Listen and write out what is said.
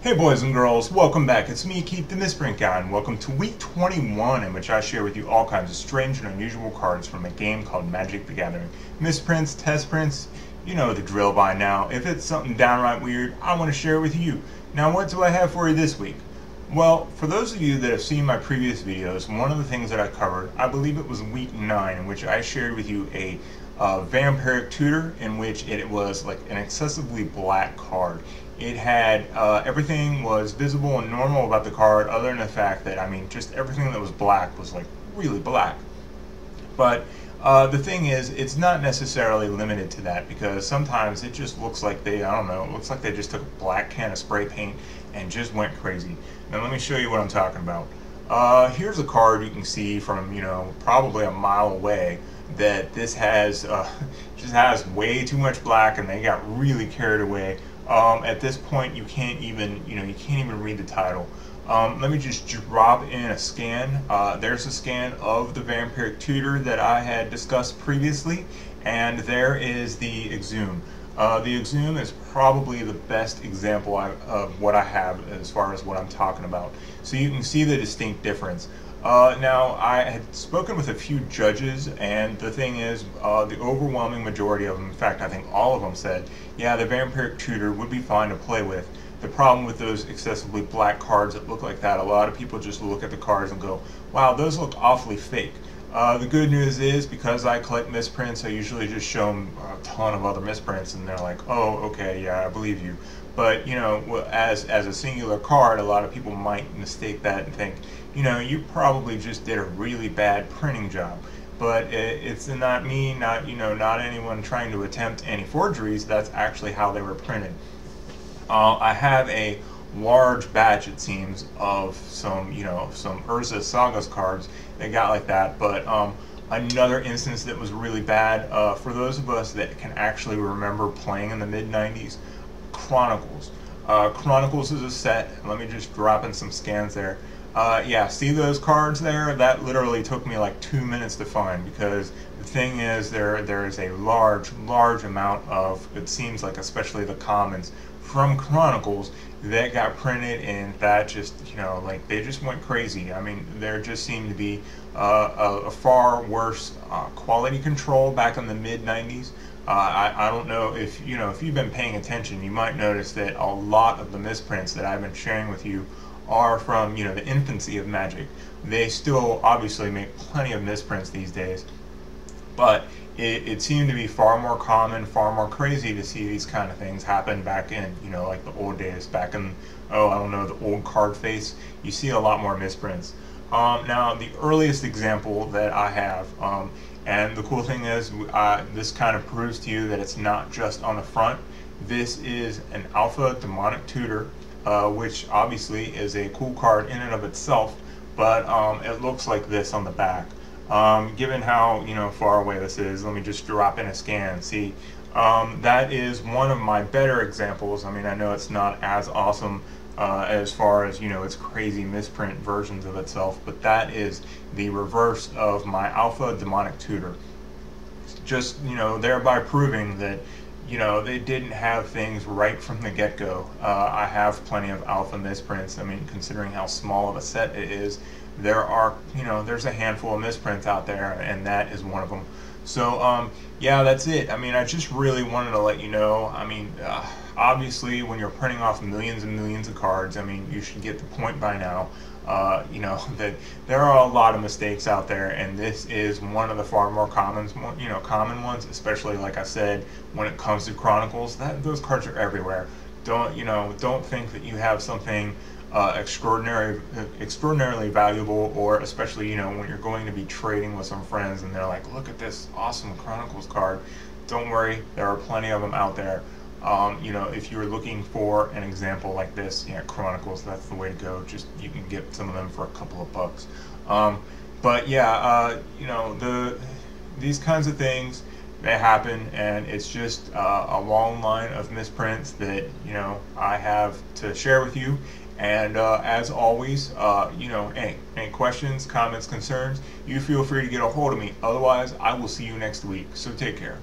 Hey boys and girls, welcome back. It's me, Keith the Misprint Guy, and welcome to week 21, in which I share with you all kinds of strange and unusual cards from a game called Magic the Gathering. Misprints, test prints, you know the drill by now. If it's something downright weird, I want to share it with you. Now what do I have for you this week? Well, for those of you that have seen my previous videos, one of the things that I covered, I believe it was week 9, in which I shared with you a vampiric tutor, in which it was like an excessively black card. It had everything was visible and normal about the card, other than the fact that, I mean, just everything that was black was like really black. But the thing is, it's not necessarily limited to that, because sometimes it just looks like they, I don't know, it looks like they just took a black can of spray paint and just went crazy. Now let me show you what I'm talking about. Here's a card you can see from, you know, probably a mile away, that this has just has way too much black, and they got really carried away. At this point, you can't even read the title. Let me just drop in a scan. There's a scan of the vampiric tutor that I had discussed previously, and there is the Exhume. The Exhume is probably the best example of what I have as far as what I'm talking about. So you can see the distinct difference. Now, I had spoken with a few judges, and the thing is, the overwhelming majority of them, in fact, I think all of them said, yeah, the vampiric tutor would be fine to play with. The problem with those excessively black cards that look like that, a lot of people just look at the cards and go, wow, those look awfully fake. The good news is, because I collect misprints, I usually just show them a ton of other misprints, and they're like, oh, okay, yeah, I believe you. But, you know, as a singular card, a lot of people might mistake that and think, you know, you probably just did a really bad printing job. But it's not me, not anyone trying to attempt any forgeries. That's actually how they were printed. I have a large batch, it seems, of some Urza Sagas cards that got like that. But another instance that was really bad, for those of us that can actually remember playing in the mid-90s, Chronicles. Chronicles is a set. Let me just drop in some scans there. Yeah, see those cards there? That literally took me like 2 minutes to find, because the thing is, there is a large amount of, it seems like, especially the commons from Chronicles that got printed, and that just, you know, like, they just went crazy. I mean, there just seemed to be a far worse quality control back in the mid-90s. I don't know if you've been paying attention, you might notice that a lot of the misprints that I've been sharing with you are from, the infancy of Magic. They still obviously make plenty of misprints these days, but it seemed to be far more common, far more crazy to see these kind of things happen back in, like the old days, back in, oh, I don't know, the old card face. You see a lot more misprints. Now, the earliest example that I have, and the cool thing is, this kind of proves to you that it's not just on the front. This is an Alpha Demonic Tutor, which obviously is a cool card in and of itself, but it looks like this on the back. Given how far away this is, let me just drop in a scan. See, that is one of my better examples. I mean, I know it's not as awesome as far as its crazy misprint versions of itself, but that is the reverse of my Alpha Demonic Tutor. Just thereby proving that they didn't have things right from the get-go. I have plenty of alpha misprints. I mean, considering how small of a set it is, there are, there's a handful of misprints out there, and that is one of them. So, yeah, that's it. I mean, I just really wanted to let you know. I mean, obviously, when you're printing off millions and millions of cards, I mean, you should get the point by now. That there are a lot of mistakes out there, and this is one of the far more common ones, especially, like I said, when it comes to Chronicles. Those cards are everywhere. Don't think that you have something extraordinarily valuable, or especially when you're going to be trading with some friends and they're like, look at this awesome Chronicles card. Don't worry, there are plenty of them out there. If you're looking for an example like this, Chronicles, that's the way to go. Just, you can get some of them for a couple of bucks. But yeah, these kinds of things, they happen, and it's just a long line of misprints that, I have to share with you. And as always, any questions, comments, concerns, you feel free to get a hold of me. Otherwise, I will see you next week. So take care.